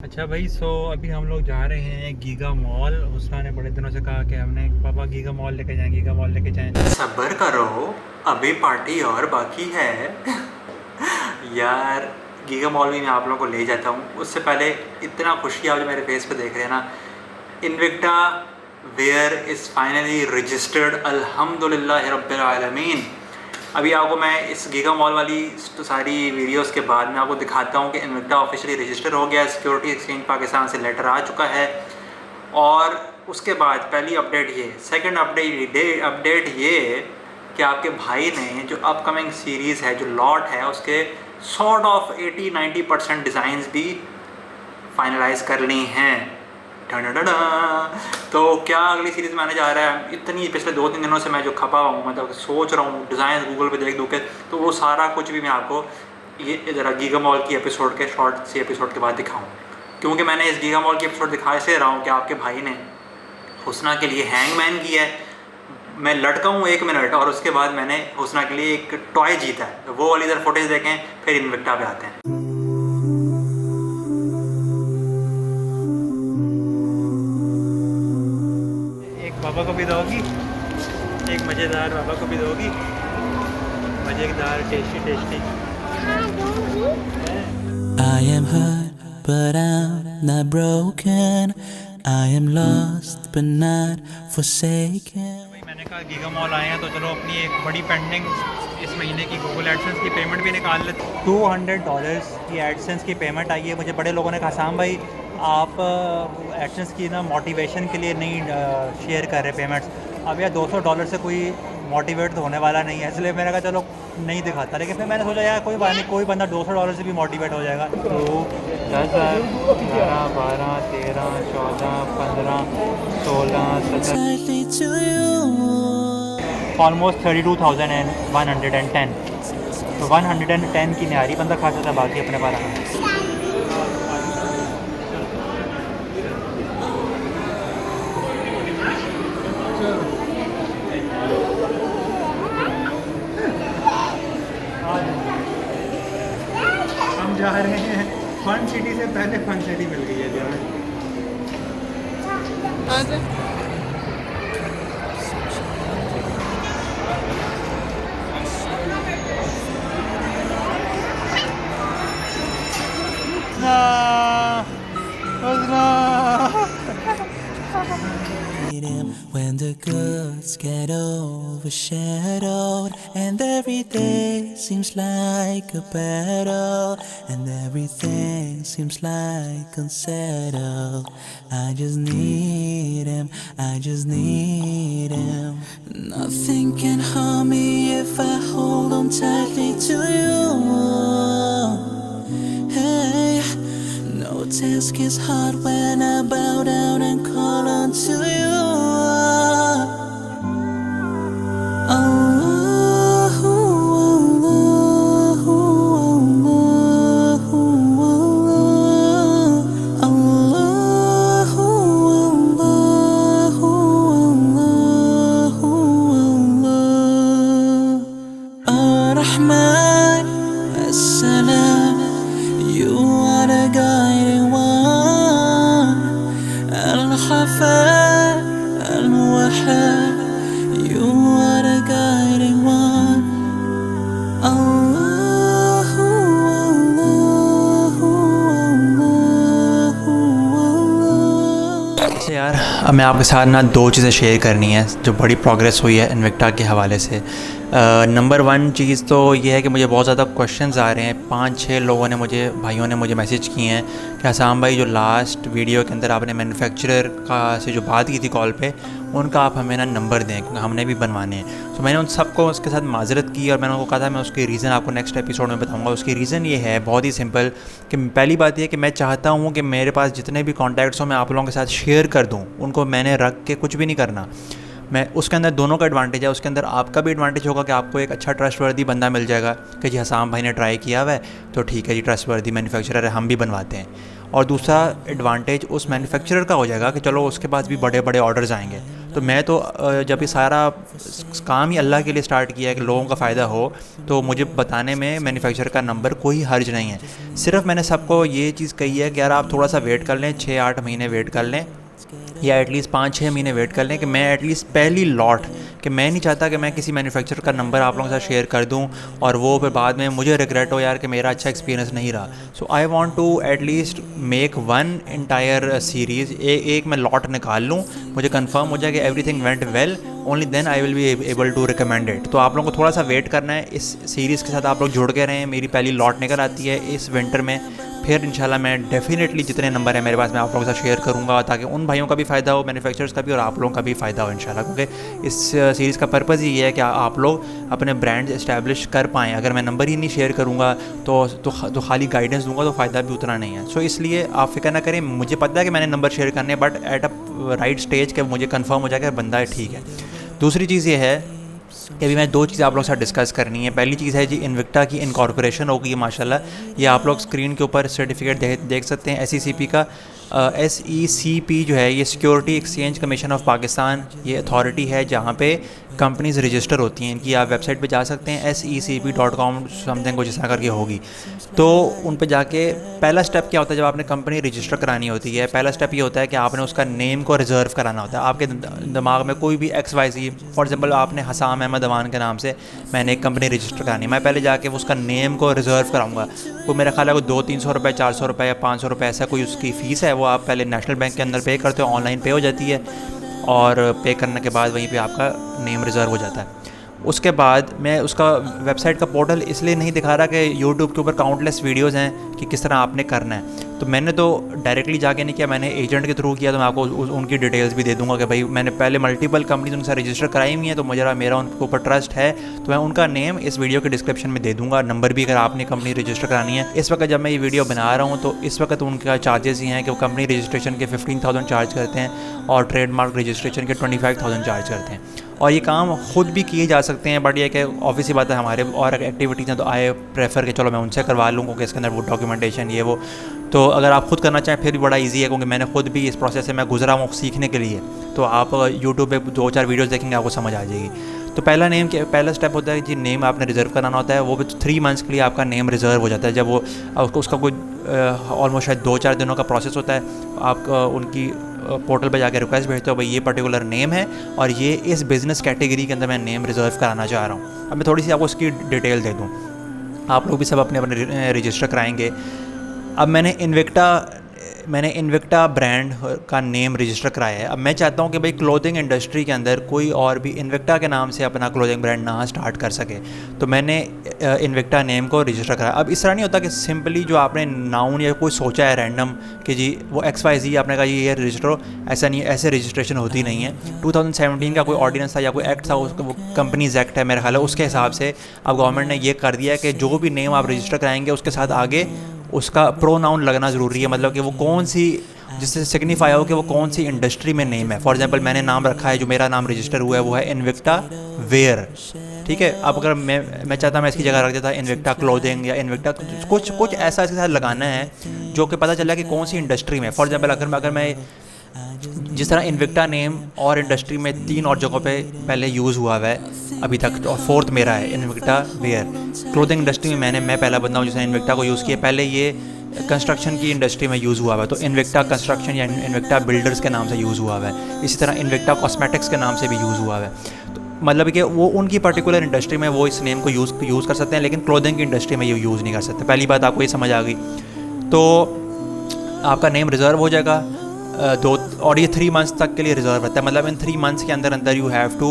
अच्छा भाई, अभी हम लोग जा रहे हैं गीगा मॉल। हुस्ना ने बड़े दिनों से कहा कि हमने पापा गीगा मॉल लेके जाएं, गीगा मॉल लेके जाएं। सब्र करो, अभी पार्टी और बाकी है। यार, गीगा मॉल में मैं आप लोगों को ले जाता हूँ। उससे पहले इतना खुशी आप जो मेरे फेस पे देख रहे हैं ना, Invicta where is finally registered, अल्हम्दुलिल्लाह रब्बिल आलमीन। अभी आपको मैं इस गीगा मॉल वाली सारी वीडियोस के बाद में आपको दिखाता हूँ कि इन्विक्टा ऑफिशियली रजिस्टर हो गया, सिक्योरिटी एक्सचेंज पाकिस्तान से लेटर आ चुका है। और उसके बाद पहली अपडेट ये, सेकंड अपडेट ये कि आपके भाई ने जो अपकमिंग सीरीज़ है, जो लॉट है, उसके सॉर्ट ऑफ 80-90% डिज़ाइंस भी फाइनलाइज कर ली हैं। तो क्या अगली सीरीज़ में आने जा रहा है, इतनी पिछले 2-3 दिनों से मैं जो खपा हूँ, मतलब सोच रहा हूँ डिज़ाइन गूगल पे देख दूँ के, तो वो सारा कुछ भी मैं आपको ये ज़रा गीगा मॉल की एपिसोड के शॉर्ट से एपिसोड के बाद दिखाऊँ। क्योंकि मैंने इस गीगा मॉल की एपिसोड दिखा इसलिए रहा हूँ कि आपके भाई ने हुस्ना के लिए हैंगमैन किया है, मैं लटका हूँ 1 मिनट, और उसके बाद मैंने हुस्ना के लिए एक टॉय जीता है। तो वो वाली इधर फुटेज देखें, फिर इन्विक्टा पे आते हैं। एक पापा को भी दोगी, एक मज़ेदार पापा को भी दोगी, मज़ेदार tasty tasty. I am hurt, but I'm not broken. I am lost, but not forsaken. भाई मैंने कहा गीगा मॉल आए हैं तो चलो अपनी एक बड़ी पेंडिंग इस महीने की गूगल एडसेंस की पेमेंट भी निकाल लेते। $200 की एडसेंस की पेमेंट आई है। मुझे बड़े लोगों ने कहा साम भाई आप एडसेंस की ना मोटिवेशन के लिए नहीं शेयर कर रहे पेमेंट्स। अब यार $200 से कोई मोटिवेट तो होने वाला नहीं है, इसलिए मैंने कहा चलो नहीं दिखाता। लेकिन फिर मैंने सोचा यार कोई बात नहीं, कोई बंदा $200 से भी मोटिवेट हो जाएगा। तो 10, 11, 12, 13, 14, 15, 16, 17, Tightly to you. ऑलमोस्ट 32,110। तो 110 की न्यारी बंदा खा सकता, बाकी अपने पास आना। हम जा रहे हैं फन सिटी से पहले फन सिटी मिल गई है जो है। Need him when the goods get overshadowed, and every day seems like a battle, and everything seems like unsettled. I just need him, I just need him. Nothing can harm me if I hold on tightly to you. Hey, no task is hard when I bow down and call on to you. Ar-Rahman, As-Salam, you are the guiding one. Al-Khafar, Al-Wahhab, you are the guiding one. Allahu, Allahu, Allahu, Allah. अच्छा यार, अब मैं आपके साथ ना 2 चीज़ें share करनी है जो बड़ी प्रोग्रेस हुई है इन्विक्टा के हवाले से। नंबर 1 चीज़ तो ये है कि मुझे बहुत ज़्यादा क्वेश्चंस आ रहे हैं। 5-6 लोगों ने भाइयों ने मुझे मैसेज किए हैं कि आसाम भाई, जो लास्ट वीडियो के अंदर आपने मैन्युफैक्चरर से जो बात की थी कॉल पे, उनका आप हमें ना नंबर दें क्योंकि हमने भी बनवाने हैं। तो मैंने उन सबको उसके साथ माजरत की और मैंने उनको कहा था मैं उसकी रीज़न आपको नेक्स्ट एपिसोड में बताऊँगा। उसकी रीज़न ये है बहुत ही सिंपल कि पहली बात ये है कि मैं चाहता हूँ कि मेरे पास जितने भी कॉन्टैक्ट्स हो मैं आप लोगों के साथ शेयर कर दूँ, उनको मैंने रख के कुछ भी नहीं करना। मैं उसके अंदर दोनों का एडवांटेज है। उसके अंदर आपका भी एडवांटेज होगा कि आपको एक अच्छा ट्रस्टवर्दी बंदा मिल जाएगा कि जी आसाम भाई ने ट्राई किया हुआ है तो ठीक है जी, ट्रस्टवर्दी मैन्युफैक्चरर है, हम भी बनवाते हैं। और दूसरा एडवांटेज उस मैन्युफैक्चरर का हो जाएगा कि चलो उसके पास भी बड़े बड़े ऑर्डर्स आएंगे तो मैं तो जब ये सारा काम ही अल्लाह के लिए स्टार्ट किया है कि लोगों का फ़ायदा हो, तो मुझे बताने में मैन्युफैक्चरर का नंबर कोई हर्ज नहीं है। सिर्फ मैंने सबको ये चीज़ कही है कि यार आप थोड़ा सा वेट कर लें, 6-8 महीने वेट कर लें, या एटलीस्ट 5-6 महीने वेट कर लें कि मैं एटलीस्ट पहली लॉट, कि मैं नहीं चाहता कि मैं किसी मैन्युफैक्चरर का नंबर आप लोगों के साथ शेयर कर दूं और वो फिर बाद में मुझे रिग्रेट हो यार कि मेरा अच्छा एक्सपीरियंस नहीं रहा। So I want to at least make one entire series, एक मैं लॉट निकाल लूँ, मुझे कंफर्म हो जाए कि everything went well, only then I will be able to recommend it. तो आप लोगों को थोड़ा सा वेट करना है, इस सीरीज़ के साथ आप लोग जुड़ के रहें। मेरी पहली लॉट निकल आती है इस विंटर में, फिर इंशाल्लाह मैं डेफिनेटली जितने नंबर है मेरे पास मैं आप लोगों के साथ शेयर करूंगा, ताकि उन भाइयों का भी फ़ायदा हो, मैन्युफैक्चरर्स का भी, और आप लोगों का भी फ़ायदा हो इंशाल्लाह। क्योंकि इस सीरीज़ का पर्पज़ ही ये है कि आप लोग अपने ब्रांड इस्टेब्लिश कर पाएँ। अगर मैं नंबर ही नहीं शेयर करूँगा तो खाली गाइडेंस दूंगा तो फ़ायदा भी उतना नहीं है। सो इसलिए आप फिक्र ना करें, मुझे पता है कि मैंने नंबर शेयर करने, but at a right stage के मुझे कन्फर्म हो जाएगा बंदा है ठीक है। दूसरी चीज़ ये है कि अभी मैं 2 चीज़ें आप लोगों के साथ डिस्कस करनी है। पहली चीज़ है जी, इन्विक्टा की इनकॉर्पोरेशन हो गई है माशाल्लाह। ये आप लोग स्क्रीन के ऊपर सर्टिफिकेट देख सकते हैं SECP का। SECP जो है ये security exchange commission of Pakistan, ये अथॉरिटी है जहाँ पे कंपनीज़ रजिस्टर होती हैं। इनकी आप वेबसाइट पे जा सकते हैं, SECP.com समथिंग कुछ इस तरह करके होगी। तो उन पे जाके पहला स्टेप क्या होता है, जब आपने कंपनी रजिस्टर करानी होती है, पहला स्टेप ये होता है कि आपने उसका नेम को रिज़र्व कराना होता है। आपके दिमाग में कोई भी XYZ, फॉर एग्जांपल आपने हसाम अहमद अवान के नाम से मैंने एक कंपनी रजिस्टर करानी है, मैं पहले जाके उसका नेम को रिज़र्व कराऊंगा। वो मेरा ख्याल है वो 200-300 रुपये, 400 रुपये या 500 रुपये ऐसा कोई उसकी फ़ीस है। वो आप पहले नेशनल बैंक के अंदर पे करते हो, ऑनलाइन पे हो जाती है, और पे करने के बाद वहीं पे आपका नेम रिज़र्व हो जाता है। उसके बाद मैं उसका वेबसाइट का पोर्टल इसलिए नहीं दिखा रहा कि यूट्यूब के ऊपर काउंटलेस वीडियोस हैं कि किस तरह आपने करना है, तो मैंने तो डायरेक्टली जाके नहीं किया, मैंने एजेंट के थ्रू किया। तो मैं आपको उनकी डिटेल्स भी दे दूंगा कि भाई मैंने पहले मल्टीपल कंपनीज उनसे रजिस्टर कराई हुई हैं, तो मेरा उनके ऊपर ट्रस्ट है, तो मैं उनका नेम इस वीडियो के डिस्क्रिप्शन में दे दूंगा, नंबर भी, अगर आपने कंपनी रजिस्टर करानी है। इस वक्त जब मैं ये वीडियो बना रहा हूँ तो इस वक्त उनका चार्जेस ही हैं कि वो कंपनी रजिस्ट्रेशन के 15,000 चार्ज करते हैं और ट्रेडमार्क रजिस्ट्रेशन के 25,000 चार्ज करते हैं। और ये काम ख़ुद भी किए जा सकते हैं, बट ये कि ऑब्वियस ही बात है हमारे और एक्टिविटीज़ हैं, तो आई प्रेफर कि चलो मैं उनसे करवा लूँ, क्योंकि इसके अंदर वो डॉक्यूमेंटेशन ये वो। तो अगर आप ख़ुद करना चाहें फिर भी बड़ा इजी है, क्योंकि मैंने खुद भी इस प्रोसेस से मैं गुजरा हूँ सीखने के लिए। तो आप यूट्यूब पे 2-4 वीडियोस देखेंगे, आपको समझ आ जाएगी। तो पहला स्टेप होता है कि नेम आपने रिज़र्व कराना होता है। वो भी 3 मंथ्स के लिए आपका नेम रिज़र्व हो जाता है। जब वो उसका कोई ऑलमोस्ट शायद 2-4 दिनों का प्रोसेस होता है। आप उनकी पोर्टल पे जाकर रिक्वेस्ट भेजते हो, भाई ये पर्टिकुलर नेम है और ये इस बिज़नेस कैटेगरी के अंदर मैं नेम रिज़र्व कराना चाह रहा हूँ। अब मैं थोड़ी सी आपको उसकी डिटेल दे दूँ, आप लोग भी सब अपने अपने रजिस्टर कराएंगे। अब मैंने इन्विक्टा ब्रांड का नेम रजिस्टर कराया है। अब मैं चाहता हूँ कि भाई क्लोथिंग इंडस्ट्री के अंदर कोई और भी इन्विक्टा के नाम से अपना क्लोथिंग ब्रांड ना स्टार्ट कर सके, तो मैंने इन्विक्टा नेम को रजिस्टर कराया। अब इस तरह नहीं होता कि सिंपली जो आपने नाउन या कोई सोचा है रैंडम कि जी वो XYZ आपने कहा ये रजिस्टर हो, ऐसा नहीं, ऐसे रजिस्ट्रेशन होती नहीं है। 2017 का कोई ऑर्डिनेंस था या कोई एक्ट था, वो कंपनीज एक्ट है मेरा ख्याल है, उसके हिसाब से अब गवर्नमेंट ने ये कर दिया है कि जो भी नेम आप रजिस्टर कराएंगे उसके साथ आगे उसका प्रोनाउन लगना ज़रूरी है। मतलब कि वो कौन सी, जिससे सिग्निफाई हो कि वो कौन सी इंडस्ट्री में नेम है। फॉर एग्जांपल मैंने नाम रखा है, जो मेरा नाम रजिस्टर हुआ है वो है इन्विक्टा वेयर, ठीक है। अब अगर मैं चाहता मैं इसकी जगह रख देता इन्विक्टा क्लोथिंग या इन्विक्टा कुछ ऐसा इसके साथ लगाना है जो कि पता चला कि कौन सी इंडस्ट्री में। फॉर एग्जांपल अगर मैं जिस तरह इन्विक्टा नेम और इंडस्ट्री में 3 और जगहों पे पहले यूज़ हुआ है अभी तक, और 4th मेरा है इन्विक्टा वेयर। क्लोथिंग इंडस्ट्री में मैं पहला बंदा हूँ जिसने इन्विक्टा को यूज़ किया। पहले ये कंस्ट्रक्शन की इंडस्ट्री में यूज़ हुआ है, तो इन्विक्टा कंस्ट्रक्शन या इन्विक्टा बिल्डर्स के नाम से यूज़ हुआ है। इसी तरह इन्विक्टा कॉस्मेटिक्स के नाम से भी यूज़ हुआ है। तो मतलब कि वो उनकी पर्टिकुलर इंडस्ट्री में वो इस नेम को यूज़ कर सकते हैं, लेकिन क्लोथिंग की इंडस्ट्री में ये यूज़ नहीं कर सकते। पहली बात आपको ये समझ आ गई। तो आपका नेम रिज़र्व हो जाएगा और ये 3 मंथ्स तक के लिए रिज़र्व रहता है। मतलब इन 3 मंथ्स के अंदर you have to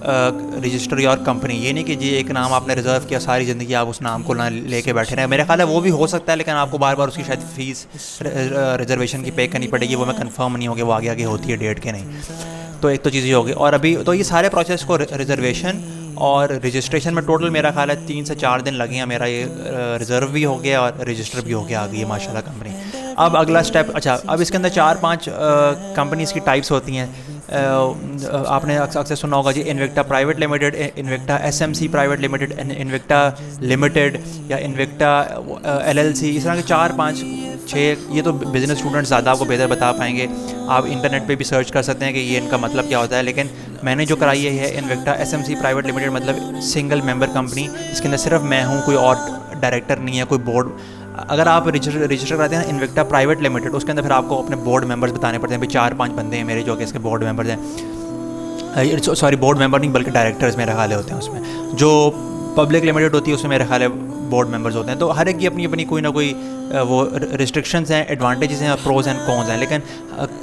register your company. ये नहीं कि जी एक नाम आपने रिज़र्व किया, सारी ज़िंदगी आप उस नाम को ना लेके बैठे रहें। मेरा ख्याल है वो भी हो सकता है, लेकिन आपको बार बार उसकी शायद फ़ीस रिजर्वेशन की पे करनी पड़ेगी। वो मैं कंफर्म नहीं हो कि वो आगे आगे होती है डेट के नहीं। तो एक तो चीज़ ये होगी। और अभी तो ये सारे प्रोसेस को रिजर्वेशन और रजिस्ट्रेशन में टोटल मेरा ख्याल है 3 से 4 दिन लगे हैं। मेरा ये रिज़र्व भी हो गया और रजिस्टर भी हो गया, आ गई है माशाल्लाह कंपनी। अब अगला स्टेप, अच्छा अब इसके अंदर 4-5 कंपनीज़ की टाइप्स होती हैं। आपने अक्सर सुना होगा जी Invecta private limited, Invecta SMC private limited, Invecta limited या इन्वेक्टा एलएलसी, इस तरह के 4 5 6, ये तो बिज़नेस स्टूडेंट्स ज़्यादा आपको बेहतर बता पाएंगे। आप इंटरनेट पे भी सर्च कर सकते हैं कि ये इनका मतलब क्या होता है, लेकिन मैंने जो कराई है इन्वेक्टा एसएमसी प्राइवेट लिमिटेड, मतलब सिंगल मेंबर कंपनी, इसके अंदर सिर्फ मैं हूँ, कोई और डायरेक्टर नहीं है, कोई बोर्ड। अगर आप रजिस्टर कराते हैं इन्वेक्टा प्राइवेट लिमिटेड, उसके अंदर फिर आपको अपने बोर्ड मेंबर्स बताने पड़ते हैं। भाई 4 5 बंदे हैं मेरे जो कि इसके बोर्ड मेंबर्स हैं, सॉरी बोर्ड मेंबर नहीं बल्कि डायरेक्टर्स मेरे ख्याल होते हैं उसमें। जो पब्लिक लिमिटेड होती है उसमें मेरे ख्याल है बोर्ड मेंबर्स होते हैं। तो हर एक की अपनी अपनी कोई ना कोई वो रिस्ट्रिक्शंस हैं, एडवांटेजेस हैं, प्रोज एंड कॉन्स हैं। लेकिन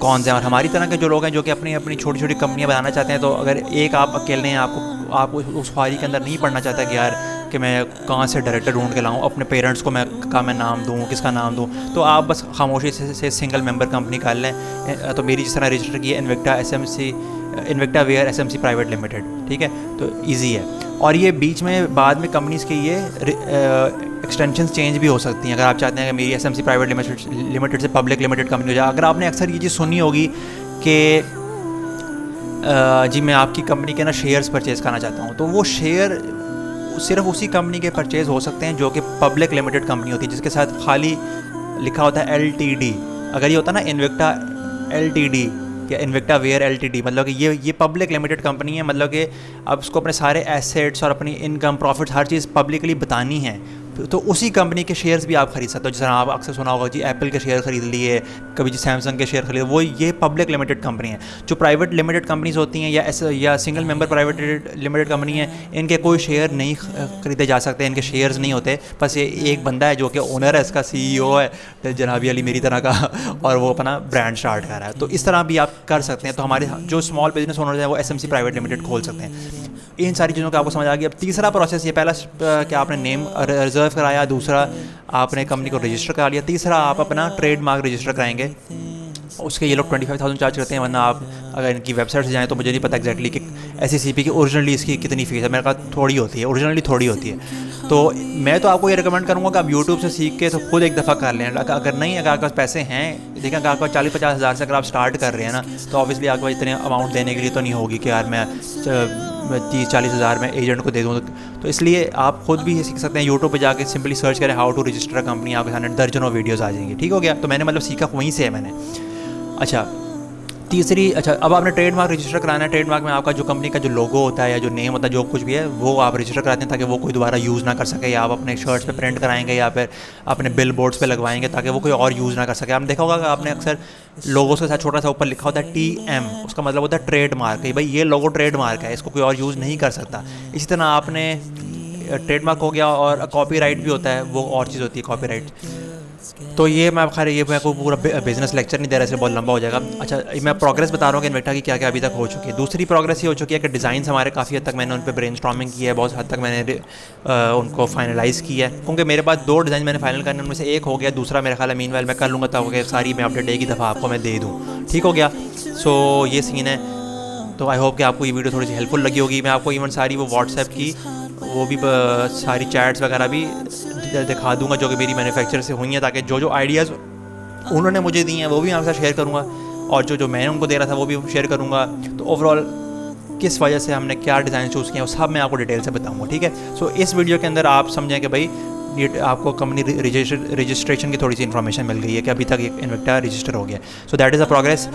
कॉन्स हैं, और हमारी तरह के जो लोग हैं जो कि अपनी अपनी छोटी छोटी कंपनियां बनाना चाहते हैं, तो अगर एक आप अकेले हैं, आप उस ख्वारी के अंदर नहीं पढ़ना चाहता कि यार कि मैं कहाँ से डायरेक्टर ढूंढ के लाऊं, अपने पेरेंट्स को मैं नाम दूं, किसका नाम दूं, तो आप बस खामोशी से सिंगल मेंबर कंपनी कर लें। तो मेरी जिस तरह रजिस्टर की है इन्वेक्टा वेयर एसएमसी प्राइवेट लिमिटेड, ठीक है, तो ईजी है। और ये बीच में बाद में कंपनीज़ के ये एक्सटेंशंस चेंज भी हो सकती हैं। अगर आप चाहते हैं कि मेरी एसएमसी प्राइवेट लिमिटेड से पब्लिक लिमिटेड कंपनी हो जाए। अगर आपने अक्सर ये चीज़ सुनी होगी कि जी मैं आपकी कंपनी के ना शेयर्स परचेज़ करना चाहता हूँ, तो वो शेयर सिर्फ उसी कंपनी के परचेज़ हो सकते हैं जो कि पब्लिक लिमिटेड कंपनी होती है, जिसके साथ खाली लिखा होता है LTD। अगर ये होता है ना इन्वेक्टा LTD या इन्वेक्टा वेयर LTD, मतलब कि ये पब्लिक लिमिटेड कंपनी है, मतलब कि अब उसको अपने सारे एसेट्स और अपनी इनकम प्रॉफिट्स हर चीज़ पब्लिकली बतानी है। तो उसी कंपनी के शेयर्स भी आप खरीद सकते हो। जैसे आप अक्सर सुना होगा जी एप्पल के शेयर खरीद लिए, कभी जी सैमसंग के शेयर खरीद, वो ये पब्लिक लिमिटेड कंपनी है। जो प्राइवेट लिमिटेड कंपनीज होती हैं या single member private limited company है, इनके कोई शेयर नहीं खरीदे जा सकते, इनके शेयर्स नहीं होते। बस ये एक बंदा है जो कि ओनर है, इसका CEO है जनाबी अली मेरी तरह का, और वो अपना ब्रांड स्टार्ट कर रहा है। तो इस तरह भी आप कर सकते हैं। तो हमारे जो स्मॉल बिजनेस ओनर्स हैं वो SMC प्राइवेट लिमिटेड खोल सकते हैं। इन सारी चीज़ों का आपको समझ आ गया। अब तीसरा प्रोसेस ये, पहला कि आपने नेम रिजर्व कराया, दूसरा आपने कंपनी को रजिस्टर करा लिया, तीसरा आप अपना ट्रेडमार्क रजिस्टर कराएंगे। उसके ये लोग 25,000 चार्ज करते हैं, वरना आप अगर इनकी वेबसाइट से जाएँ तो मुझे नहीं पता एग्जैक्टली कि SECP की ओरिजिनली इसकी कितनी फ़ीस है। मेरे पास थोड़ी होती है, ओरिजिनली थोड़ी होती है। तो मैं तो आपको ये रिकमेंड करूँगा कि आप यूट्यूब से सीख के तो खुद एक दफ़ा कर लें। अगर नहीं, अगर आपके पास पैसे हैं, देखें अगर आपके पास 40-50 हज़ार से अगर आप स्टार्ट कर रहे हैं ना, तो ऑब्वियसली आपके पास इतने अमाउंट देने के लिए तो नहीं होगी कि यार मैं 30-40 हज़ार में एजेंट को दे दूँ। तो इसलिए आप खुद भी सीख सकते हैं। यूट्यूब पे जाके सिंपली सर्च करें how to register a company, आपके सामने दर्जनों वीडियोज़ आ जाएंगी। ठीक हो गया। तो मैंने मतलब सीखा वहीं से है मैंने। अच्छा, अब आपने ट्रेडमार्क रजिस्टर कराना है। ट्रेडमार्क में आपका जो कंपनी का जो लोगो होता है या जो नेम होता है, जो कुछ भी है, वो आप रजिस्टर कराते हैं ताकि वो कोई दोबारा यूज़ ना कर सके, या आप अपने शर्ट्स पे प्रिंट कराएंगे या फिर अपने बिल बोर्ड्स पे लगवाएंगे ताकि वो कोई और यूज़ ना कर सके। आपने देखा होगा कि आपने अक्सर लोगोस के साथ छोटा सा ऊपर लिखा होता है TM, उसका मतलब होता है ट्रेडमार्क है। भाई ये लोगो ट्रेडमार्क है, इसको कोई और यूज़ नहीं कर सकता। इसी तरह आपने ट्रेडमार्क हो गया, और कॉपीराइट भी होता है, वो और चीज़ होती है कॉपीराइट। तो ये मैं खैर ये मैं को पूरा बिजनेस लेक्चर नहीं दे रहा, इसलिए बहुत लंबा हो जाएगा। अच्छा, मैं प्रोग्रेस बता रहा हूँ कि इन्वेक्टा की क्या क्या अभी तक हो चुकी है। दूसरी प्रोग्रेस ये हो चुकी है कि डिज़ाइंस हमारे काफ़ी हद तक मैंने उन पर ब्रेनस्टॉर्मिंग की है, बहुत हद तक मैंने उनको फाइनलाइज़ किया है, क्योंकि मेरे पास 2 डिज़ाइन मैंने फाइनल करने, उनमें से एक हो गया, दूसरा मेरे ख्याल है मीनवाइल मैं कर लूँगा ताकि सारी मैं अपडेट एक ही दफ़ा आपको मैं दे दूँ। ठीक हो गया। सो ये सीन है। तो आई होप कि आपको ये वीडियो थोड़ी सी हेल्पफुल लगी होगी। मैं आपको इवन सारी वो व्हाट्सएप की वो भी सारी चैट्स वगैरह भी दिखा दूंगा जो कि मेरी मैन्युफैक्चर से हुई हैं, ताकि जो जो आइडियाज़ उन्होंने मुझे दिए हैं वो भी आपके साथ शेयर करूँगा, और जो मैंने उनको दे रहा था वो भी शेयर करूँगा। तो ओवरऑल किस वजह से हमने क्या डिज़ाइन चूज़ किया वो सब मैं आपको डिटेल से बताऊँगा। ठीक है। सो इस वीडियो के अंदर आप समझें कि भाई ये आपको कंपनी रजिस्ट्रेशन की थोड़ी सी इन्फॉर्मेशन मिल गई है कि अभी तक इन्वेक्टा रजिस्टर हो गया। So that is a progress.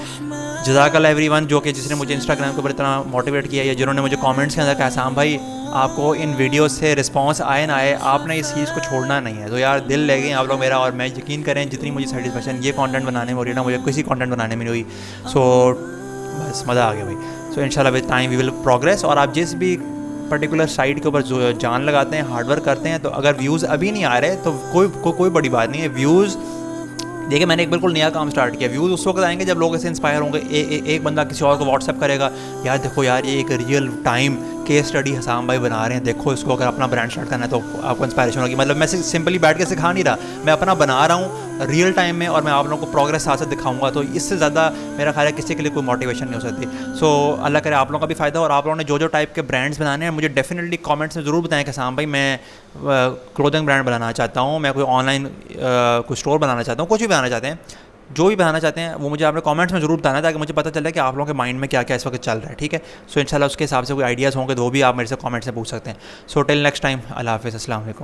जज़ाकल्लाह एवरीवन जो कि जिसने मुझे इंस्टाग्राम के ऊपर इतना मोटिवेट किया, या जिन्होंने मुझे कमेंट्स के अंदर कहा साम भाई आपको इन वीडियो से रिस्पांस आए ना आए, आपने इस चीज़ को छोड़ना नहीं है। तो यार दिल ले गए आप लोग मेरा, और मैं यकीन करें जितनी मुझे सेटिस्फेक्शन ये कंटेंट बनाने में हो रही है ना, मुझे किसी कंटेंट बनाने में नहीं हुई। सो बस मज़ा आ गया भाई। सो इंशाल्लाह with time we will progress. और आप जिस भी पर्टिकुलर साइट के ऊपर जो जान लगाते हैं, हार्डवर्क करते हैं, तो अगर व्यूज़ अभी नहीं आ रहे तो कोई बड़ी बात नहीं है। व्यूज़ देखिए, मैंने एक बिल्कुल नया काम स्टार्ट किया। व्यूज़ उस वक्त आएंगे जब लोग ऐसे इंस्पायर होंगे। एक बंदा किसी और को व्हाट्सएप करेगा, यार देखो यार ये एक real time case study Hasam भाई बना रहे हैं, देखो इसको अगर अपना ब्रांड स्टार्ट करना है तो आपको इंस्पायरेशन होगी। मतलब मैं सिंपली बैठ के सिखा नहीं रहा, मैं अपना बना रहा हूँ रियल टाइम में, और मैं आप लोगों को प्रोग्रेस साथ साथ दिखाऊंगा। तो इससे ज़्यादा मेरा ख्याल है किसी के लिए कोई मोटिवेशन नहीं हो सकती। सो अल्लाह करे आप लोगों का भी फ़ायदा, और आप लोगों ने जो टाइप के ब्रांड्स बनाने हैं मुझे डेफिनेटली कमेंट्स में ज़रूर बताएं कि हसाम भाई मैं क्लोथिंग ब्रांड बनाना चाहता हूँ, मैं कोई ऑनलाइन कोई स्टोर बनाना चाहता हूँ, कुछ भी बनाना चाहते हैं, जो भी बनाना चाहते हैं वो मुझे आपने कमेंट्स में ज़रूर बताना, ताकि मुझे पता चले कि आप लोगों के माइंड में क्या क्या इस वक्त चल रहा है, ठीक है। सो इंशाल्लाह उसके हिसाब से कोई आइडियाज़ होंगे तो वो भी आप मेरे से कमेंट्स में पूछ सकते हैं। सो टिल नेक्स्ट टाइम, अल्लाह हाफ़िज़, अस्सलाम वालेकुम।